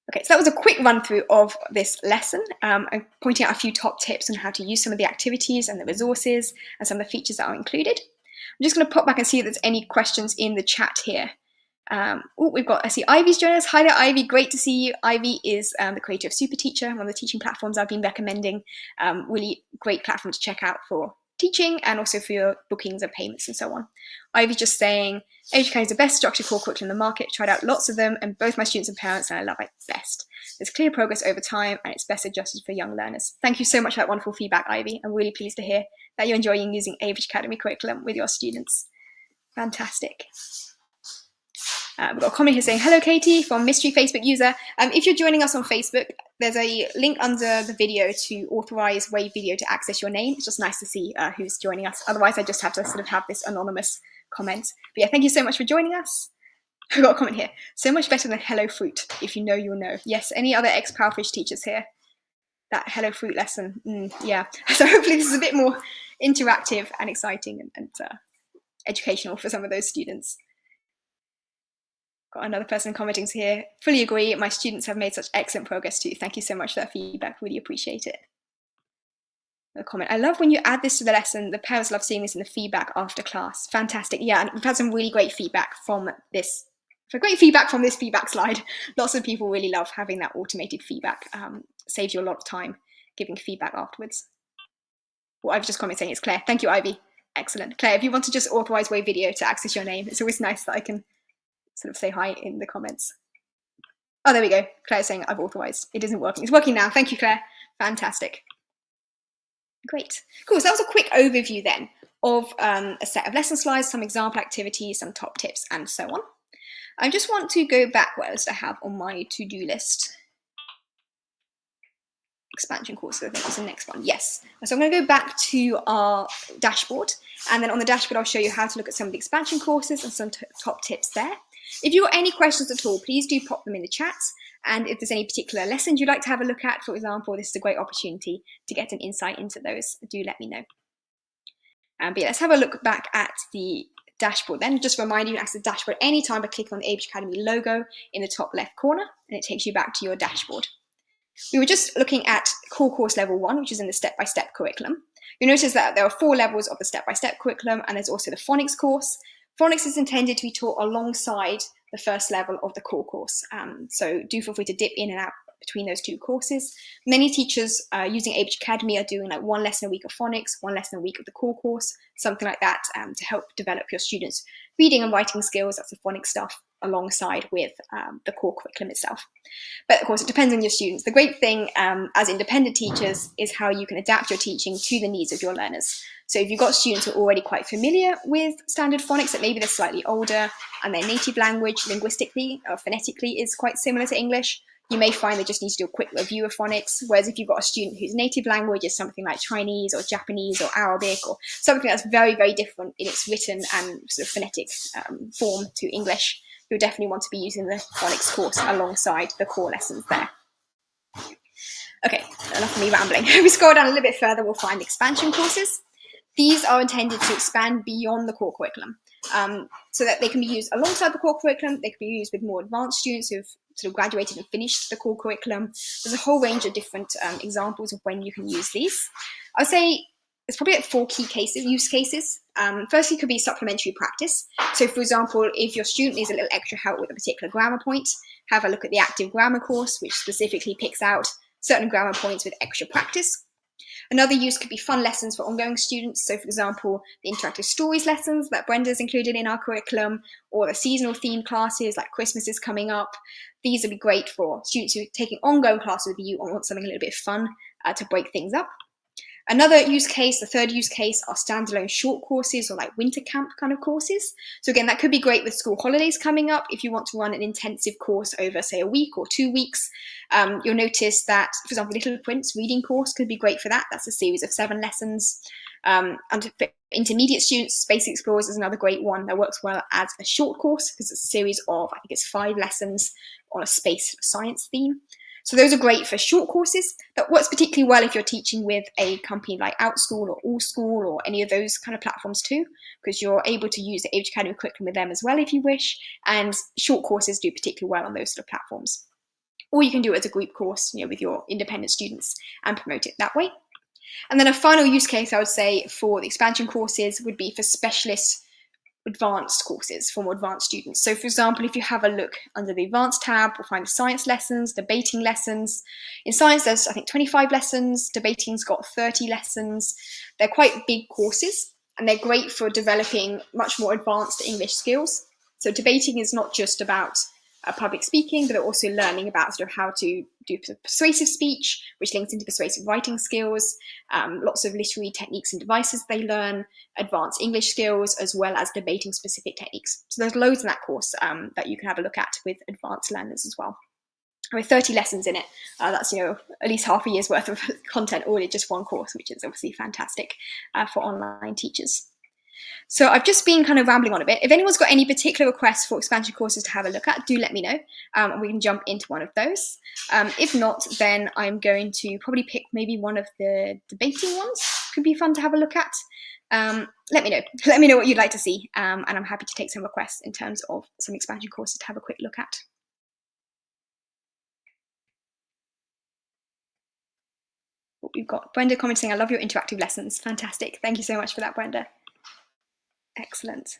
Okay, so that was a quick run through of this lesson. I'm pointing out a few top tips on how to use some of the activities and the resources and some of the features that are included. I'm just going to pop back and see if there's any questions in the chat here. I see Ivy's joining us. Hi there, Ivy. Great to see you. Ivy is the creator of Super Teacher, one of the teaching platforms I've been recommending. Really great platform to check out for teaching and also for your bookings and payments and so on. Ivy's just saying, Abridge Academy is the best structured core curriculum in the market. Tried out lots of them, and both my students and parents, and I love it best. There's clear progress over time, and it's best adjusted for young learners. Thank you so much for that wonderful feedback, Ivy. I'm really pleased to hear that you're enjoying using Abridge Academy curriculum with your students. Fantastic. We've got a comment here saying, hello, Katie, from Mystery Facebook User. If you're joining us on Facebook, there's a link under the video to authorize Wave Video to access your name. It's just nice to see who's joining us. Otherwise, I just have to sort of have this anonymous comment. But yeah, thank you so much for joining us. I've got a comment here. So much better than Hello Fruit. If you know, you'll know. Yes, any other ex-Powerfish teachers here? That Hello Fruit lesson. Yeah. So hopefully this is a bit more interactive and exciting and educational for some of those students. Got another person commenting here. Fully agree. My students have made such excellent progress too. Thank you so much for that feedback. Really appreciate it. A comment. I love when you add this to the lesson. The parents love seeing this in the feedback after class. Fantastic. Yeah, and we've had some really great feedback from this. Great feedback from this feedback slide. Lots of people really love having that automated feedback. Saves you a lot of time giving feedback afterwards. What I've just commented saying is Claire. Thank you, Ivy. Excellent. Claire, if you want to just authorize Wave Video to access your name, it's always nice that I can sort of say hi in the comments. Oh, there we go. Claire's saying I've authorized. It isn't working. It's working now. Thank you, Claire. Fantastic. Great. Cool. So that was a quick overview then of a set of lesson slides, some example activities, some top tips, and so on. I just want to go back. What else do I have on my to-do list? Expansion courses, I think was the next one. Yes. So I'm going to go back to our dashboard, and then on the dashboard I'll show you how to look at some of the expansion courses and some top tips there. If you've got any questions at all, please do pop them in the chat. And if there's any particular lessons you'd like to have a look at, for example, this is a great opportunity to get an insight into those. Do let me know. But yeah, let's have a look back at the dashboard then. Just remind you to access the dashboard anytime by clicking on the Abridge Academy logo in the top left corner, and it takes you back to your dashboard. We were just looking at core course level 1, which is in the step-by-step curriculum. You'll notice that there are 4 levels of the step-by-step curriculum, and there's also the phonics course. Phonics is intended to be taught alongside the first level of the core course. So do feel free to dip in and out between those 2 courses. Many teachers using Abridge Academy are doing like 1 lesson a week of phonics, 1 lesson a week of the core course, something like that, to help develop your students' reading and writing skills. That's the phonics stuff alongside with the core curriculum itself. But of course, it depends on your students. The great thing as independent teachers is how you can adapt your teaching to the needs of your learners. So if you've got students who are already quite familiar with standard phonics, that maybe they're slightly older and their native language linguistically or phonetically is quite similar to English, you may find they just need to do a quick review of phonics. Whereas if you've got a student whose native language is something like Chinese or Japanese or Arabic or something that's very, very different in its written and sort of phonetic form to English, you'll definitely want to be using the phonics course alongside the core lessons there. Okay, enough of me rambling. If we scroll down a little bit further, we'll find expansion courses. These are intended to expand beyond the core curriculum, so that they can be used alongside the core curriculum. They can be used with more advanced students who've sort of graduated and finished the core curriculum. There's a whole range of different examples of when you can use these. I would say there's probably like 4 key use cases. Firstly, could be supplementary practice. So for example, if your student needs a little extra help with a particular grammar point, have a look at the active grammar course, which specifically picks out certain grammar points with extra practice. Another use could be fun lessons for ongoing students. So for example, the interactive stories lessons that Brenda's included in our curriculum, or the seasonal theme classes like Christmas is coming up. These would be great for students who are taking ongoing classes with you or want something a little bit fun to break things up. Another use case, the third use case, are standalone short courses or like winter camp kind of courses. So again, that could be great with school holidays coming up. If you want to run an intensive course over, say, a week or 2 weeks, you'll notice that, for example, Little Prince reading course could be great for that. That's a series of 7 lessons. And for intermediate students, Space Explorers is another great one that works well as a short course because it's a series of, I think it's 5 lessons on a space science theme. So those are great for short courses. That works particularly well if you're teaching with a company like OutSchool or AllSchool or any of those kind of platforms too, because you're able to use the Abridge Academy curriculum with them as well if you wish, and short courses do particularly well on those sort of platforms. Or you can do it as a group course, with your independent students and promote it that way. And then a final use case I would say for the expansion courses would be for specialist advanced courses for more advanced students. So for example, if you have a look under the advanced tab, we'll find the science lessons, debating lessons. In science, there's I think 25 lessons, debating's got 30 lessons. They're quite big courses and they're great for developing much more advanced English skills. So debating is not just about public speaking, but they're also learning about sort of how to do persuasive speech, which links into persuasive writing skills, lots of literary techniques and devices they learn, advanced English skills, as well as debating specific techniques. So there's loads in that course that you can have a look at with advanced learners as well. With 30 lessons in it, that's at least half a year's worth of content all in just one course, which is obviously fantastic for online teachers. So I've just been kind of rambling on a bit. If anyone's got any particular requests for expansion courses to have a look at, do let me know and we can jump into one of those. If not, then I'm going to probably pick maybe one of the debating ones. Could be fun to have a look at. Let me know. Let me know what you'd like to see and I'm happy to take some requests in terms of some expansion courses to have a quick look at. We've got Brenda commenting, I love your interactive lessons. Fantastic. Thank you so much for that, Brenda. Excellent.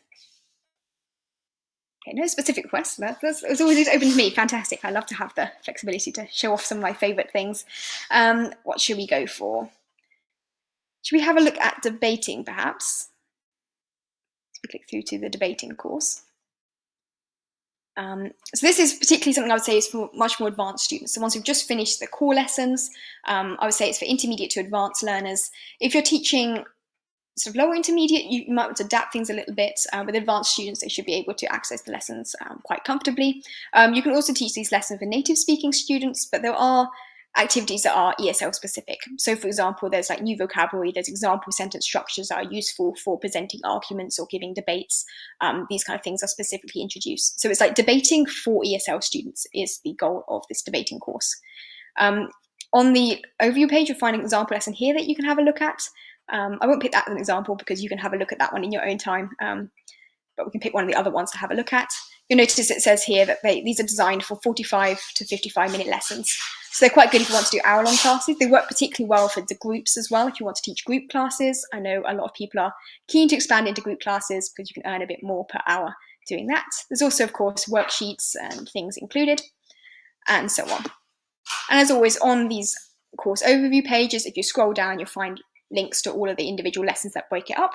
Okay, no specific requests. That's always open to me. Fantastic. I love to have the flexibility to show off some of my favourite things. What should we go for? Should we have a look at debating, perhaps? Let's click through to the debating course. So this is particularly something I would say is for much more advanced students. So once you've just finished the core lessons, I would say it's for intermediate to advanced learners. If you're teaching sort of lower intermediate, you might want to adapt things a little bit. With advanced students, they should be able to access the lessons quite comfortably. You can also teach these lessons for native speaking students, but there are activities that are ESL specific. So for example, there's like new vocabulary, there's example sentence structures that are useful for presenting arguments or giving debates. These kind of things are specifically introduced. So it's like debating for ESL students is the goal of this debating course. On the overview page, you'll find an example lesson here that you can have a look at. I won't pick that as an example because you can have a look at that one in your own time, but we can pick one of the other ones to have a look at. You'll notice it says here that these are designed for 45 to 55-minute lessons. So they're quite good if you want to do hour-long classes. They work particularly well for the groups as well, if you want to teach group classes. I know a lot of people are keen to expand into group classes because you can earn a bit more per hour doing that. There's also, of course, worksheets and things included, and so on. And as always, on these course overview pages, if you scroll down, you'll find links to all of the individual lessons that break it up.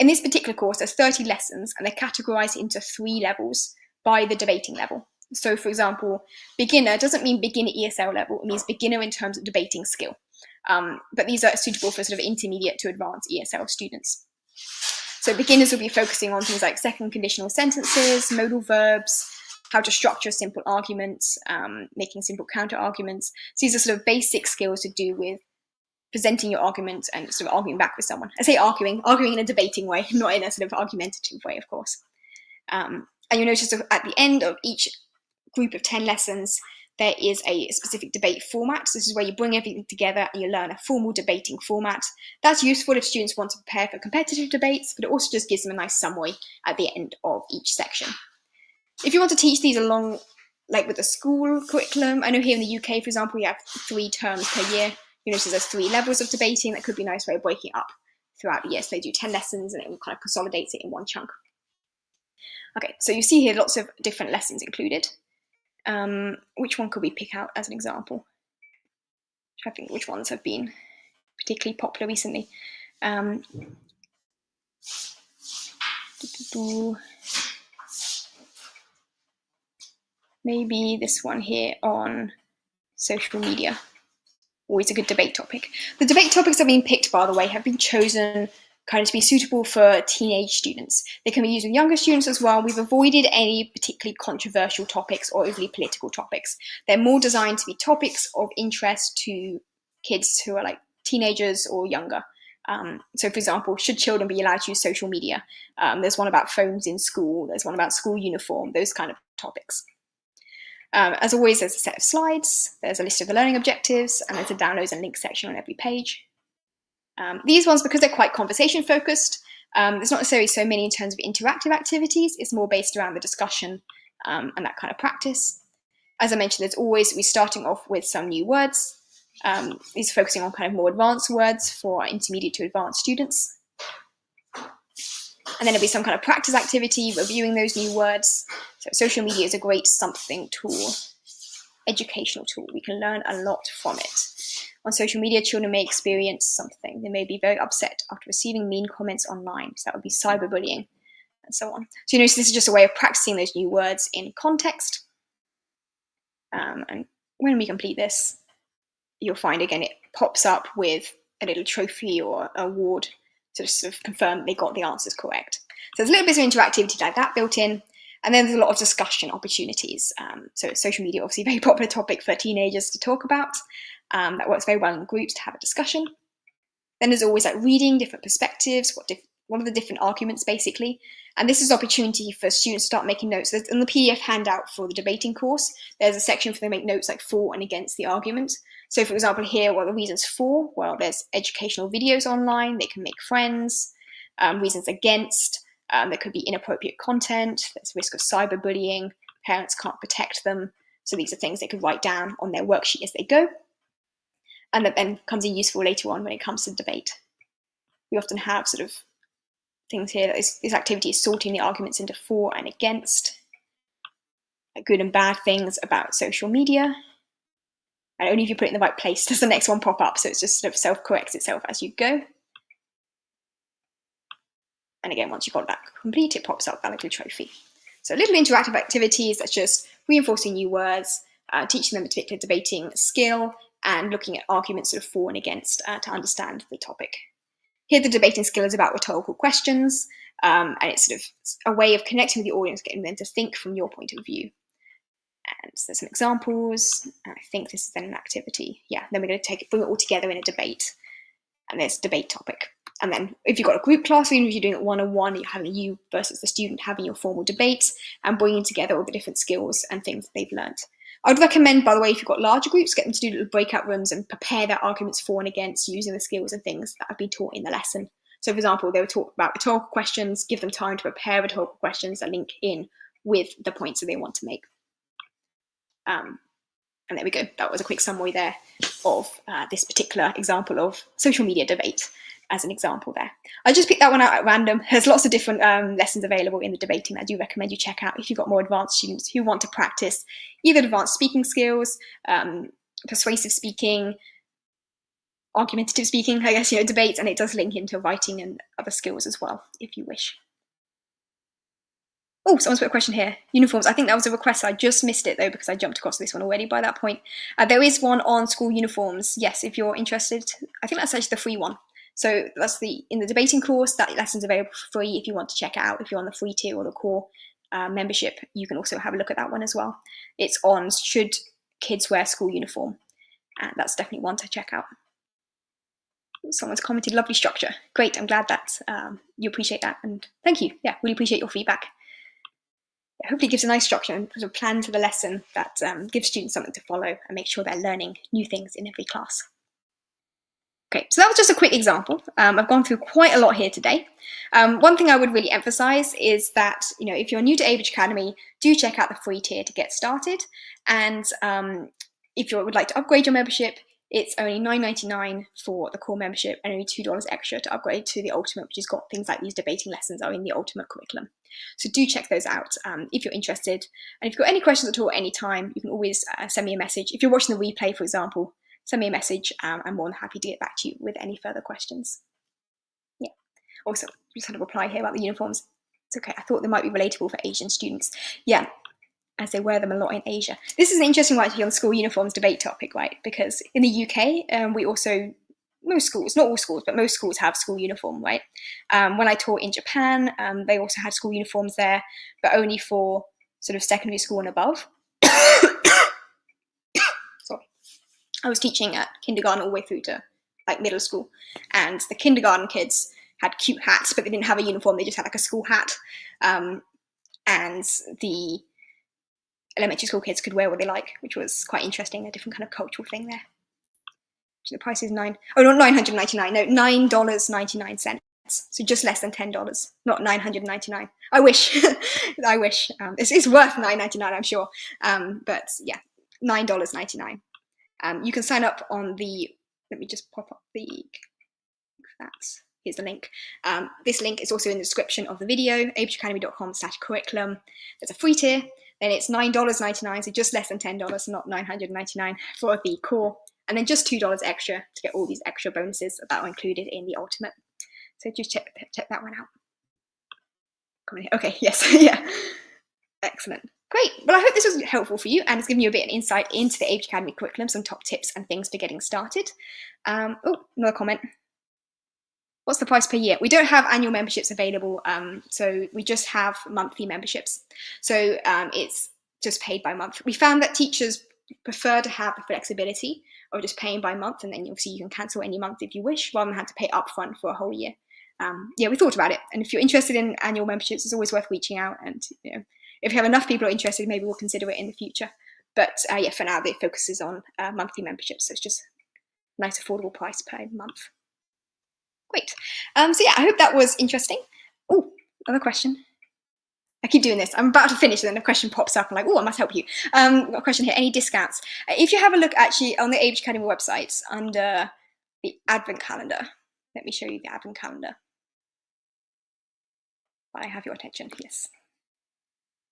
In this particular course, there's 30 lessons, and they're categorized into 3 levels by the debating level. So, for example, beginner doesn't mean beginner ESL level, it means beginner in terms of debating skill. But these are suitable for sort of intermediate to advanced ESL students. So beginners will be focusing on things like second conditional sentences, modal verbs, how to structure simple arguments, making simple counter arguments. So these are sort of basic skills to do with presenting your argument and sort of arguing back with someone. I say arguing in a debating way, not in a sort of argumentative way, of course. And you'll notice at the end of each group of 10 lessons, there is a specific debate format. So this is where you bring everything together and you learn a formal debating format. That's useful if students want to prepare for competitive debates, but it also just gives them a nice summary at the end of each section. If you want to teach these along, like with the school curriculum, I know here in the UK, for example, we have 3 terms per year. You notice there's 3 levels of debating. That could be a nice way of breaking it up throughout the year. So they do 10 lessons and it kind of consolidates it in one chunk. Okay, so you see here lots of different lessons included. Which one could we pick out as an example? I think which ones have been particularly popular recently. Maybe this one here on social media. Always a good debate topic. The debate topics that have been picked, by the way, have been chosen kind of to be suitable for teenage students. They can be used with younger students as well. We've avoided any particularly controversial topics or overly political topics. They're more designed to be topics of interest to kids who are like teenagers or younger. So, for example, should children be allowed to use social media? There's one about phones in school. There's one about school uniform, those kind of topics. As always, there's a set of slides, there's a list of the learning objectives, and there's a downloads and links section on every page. These ones, because they're quite conversation focused, there's not necessarily so many in terms of interactive activities. It's more based around the discussion and that kind of practice. As I mentioned, there's always, we're starting off with some new words. These are focusing on kind of more advanced words for intermediate to advanced students. And then there'll be some kind of practice activity, reviewing those new words. So social media is a great something tool, educational tool. We can learn a lot from it. On social media, children may experience something. They may be very upset after receiving mean comments online. So that would be cyberbullying and so on. So you notice this is just a way of practicing those new words in context. And when we complete this, you'll find again it pops up with a little trophy or award to sort of confirm they got the answers correct. So there's a little bit of interactivity like that built in. And then there's a lot of discussion opportunities. So social media, obviously a very popular topic for teenagers to talk about. That works very well in groups to have a discussion. Then there's always like reading different perspectives, what are the different arguments basically. And this is an opportunity for students to start making notes. There's, in the PDF handout for the debating course, there's a section for them to make notes like for and against the argument. So for example here, what are the reasons for? Well, there's educational videos online, they can make friends. Reasons against, there could be inappropriate content, there's risk of cyberbullying, parents can't protect them. So these are things they could write down on their worksheet as they go. And that then comes in useful later on when it comes to debate. We often have sort of things here, that this activity is sorting the arguments into for and against, like good and bad things about social media. And only if you put it in the right place does the next one pop up. So it's just sort of self-corrects itself as you go. And again, once you've got that complete, it pops up that little trophy. So little interactive activities that's just reinforcing new words, teaching them a particular debating skill, and looking at arguments sort of for and against to understand the topic. Here, the debating skill is about rhetorical questions, and it's sort of a way of connecting with the audience, getting them to think from your point of view. And so there's some examples. I think this is then an activity. Yeah, then we're going to bring it all together in a debate. And there's debate topic. And then if you've got a group class, even if you're doing it one-on-one, you're having you versus the student having your formal debate and bringing together all the different skills and things that they've learned. I would recommend, by the way, if you've got larger groups, get them to do little breakout rooms and prepare their arguments for and against using the skills and things that have been taught in the lesson. So, for example, they were taught about rhetorical questions, give them time to prepare rhetorical questions that link in with the points that they want to make. And there we go. That was a quick summary there of this particular example of social media debate as an example there. I just picked that one out at random. There's lots of different lessons available in the debating that I do recommend you check out if you've got more advanced students who want to practice either advanced speaking skills, persuasive speaking, argumentative speaking, I guess, debates, and it does link into writing and other skills as well, if you wish. Oh, someone's put a question here. Uniforms. I think that was a request. I just missed it though because I jumped across this one already by that point. There is one on school uniforms. Yes, if you're interested. I think that's actually the free one. So that's in the debating course. That lesson's available for free if you want to check it out. If you're on the free tier or the core membership, you can also have a look at that one as well. It's on should kids wear school uniform, and that's definitely one to check out. Someone's commented, lovely structure. Great. I'm glad that you appreciate that, and thank you. Yeah, really appreciate your feedback. Hopefully it gives a nice structure and a plan to the lesson that gives students something to follow and make sure they're learning new things in every class. Okay, so that was just a quick example. I've gone through quite a lot here today. One thing I would really emphasize is that, if you're new to Abridge Academy, do check out the free tier to get started. And if you would like to upgrade your membership, it's only $9.99 for the core membership and only $2 extra to upgrade to the Ultimate, which has got things like these debating lessons are in the Ultimate curriculum. So do check those out if you're interested. And if you've got any questions at all at any time, you can always send me a message. If you're watching the replay, for example, send me a message. I'm more than happy to get back to you with any further questions. Yeah. Also, just had a reply here about the uniforms. It's okay. I thought they might be relatable for Asian students. Yeah, as they wear them a lot in Asia. This is an interesting one actually on the school uniforms debate topic, right? Because in the UK, we also, most schools, not all schools, but most schools have school uniform, right? When I taught in Japan, they also had school uniforms there, but only for sort of secondary school and above. Sorry. I was teaching at kindergarten all the way through to like middle school, and the kindergarten kids had cute hats, but they didn't have a uniform. They just had like a school hat, and the elementary school kids could wear what they like, which was quite interesting, a different kind of cultural thing there. So the price is $9.99, so just less than $10, not $9.99. I wish, I wish. It's worth $9.99, I'm sure, but yeah, $9.99. You can sign up on the, let me just pop up the, here's the link. This link is also in the description of the video, abridgeacademy.com/curriculum. There's a free tier, then it's $9.99, so just less than $10, not $9.99 for the core, and then just $2 extra to get all these extra bonuses that are included in the Ultimate. So just check that one out. Come in here. Okay, yes, yeah. Excellent. Great. Well, I hope this was helpful for you and it's given you a bit of insight into the Abridge Academy curriculum, some top tips and things for getting started. Oh, another comment. What's the price per year? We don't have annual memberships available, so we just have monthly memberships. So it's just paid by month. We found that teachers prefer to have the flexibility of just paying by month, and then obviously you can cancel any month if you wish, rather than have to pay upfront for a whole year. Yeah, we thought about it, and if you're interested in annual memberships, it's always worth reaching out, and if you have enough people who are interested, maybe we'll consider it in the future. But yeah, for now, the focus is on monthly memberships, so it's just a nice affordable price per month. Great. So yeah, I hope that was interesting. Oh, another question. I keep doing this. I'm about to finish, and then a question pops up. I'm like, oh, I must help you. Got a question here. Any discounts? If you have a look actually on the Abridge Academy website under the Advent calendar, let me show you the Advent calendar. I have your attention. Yes.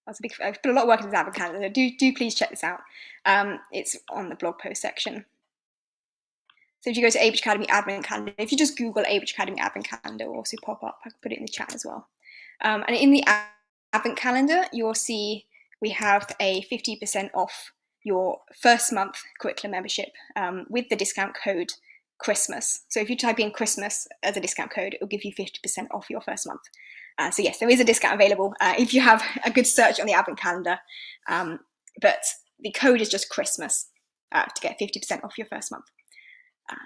That's a big. I've put a lot of work into the Advent calendar. Do please check this out. It's on the blog post section. So if you go to Abridge Academy Advent Calendar, if you just Google Abridge Academy Advent Calendar, it will also pop up. I can put it in the chat as well. And in the Advent Calendar, you'll see we have a 50% off your first month curriculum membership with the discount code Christmas. So if you type in Christmas as a discount code, it will give you 50% off your first month. So yes, there is a discount available if you have a good search on the Advent Calendar. But the code is just Christmas to get 50% off your first month.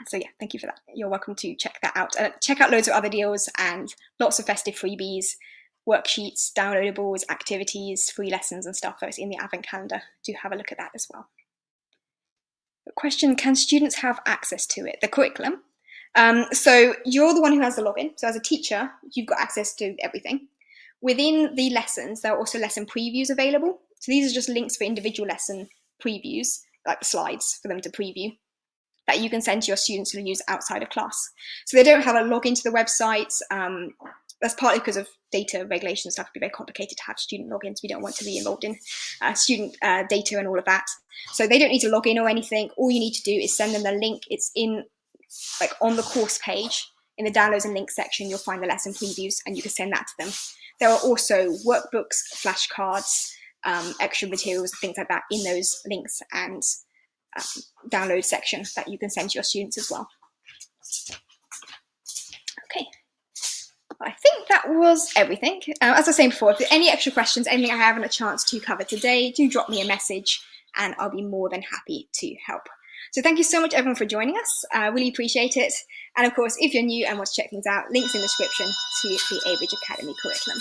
So yeah, thank you for that. You're welcome to check that out. Check out loads of other deals and lots of festive freebies, worksheets, downloadables, activities, free lessons and stuff that's in the Advent calendar. Do have a look at that as well. Question, can students have access to it, the curriculum? So you're the one who has the login. So as a teacher, you've got access to everything. Within the lessons, there are also lesson previews available. So these are just links for individual lesson previews, like the slides for them to preview, that you can send to your students to use outside of class. So they don't have a login to the website. That's partly because of data regulation stuff. It'd be very complicated to have student logins. We don't want to be involved in student data and all of that. So they don't need to log in or anything. All you need to do is send them the link. It's in, like, on the course page. In the downloads and links section, you'll find the lesson previews and you can send that to them. There are also workbooks, flashcards, extra materials, things like that in those links and download section that you can send to your students as well. Okay, I think that was everything. As I was saying before, if there are any extra questions, anything I haven't a chance to cover today, do drop me a message and I'll be more than happy to help. So thank you so much everyone for joining us. I really appreciate it. And of course, if you're new and want to check things out, links in the description to the Abridge Academy curriculum.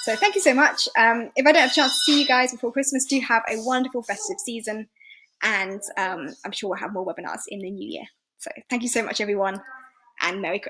So thank you so much. If I don't have a chance to see you guys before Christmas, do have a wonderful festive season. And I'm sure we'll have more webinars in the new year. So thank you so much, everyone, and Merry Christmas.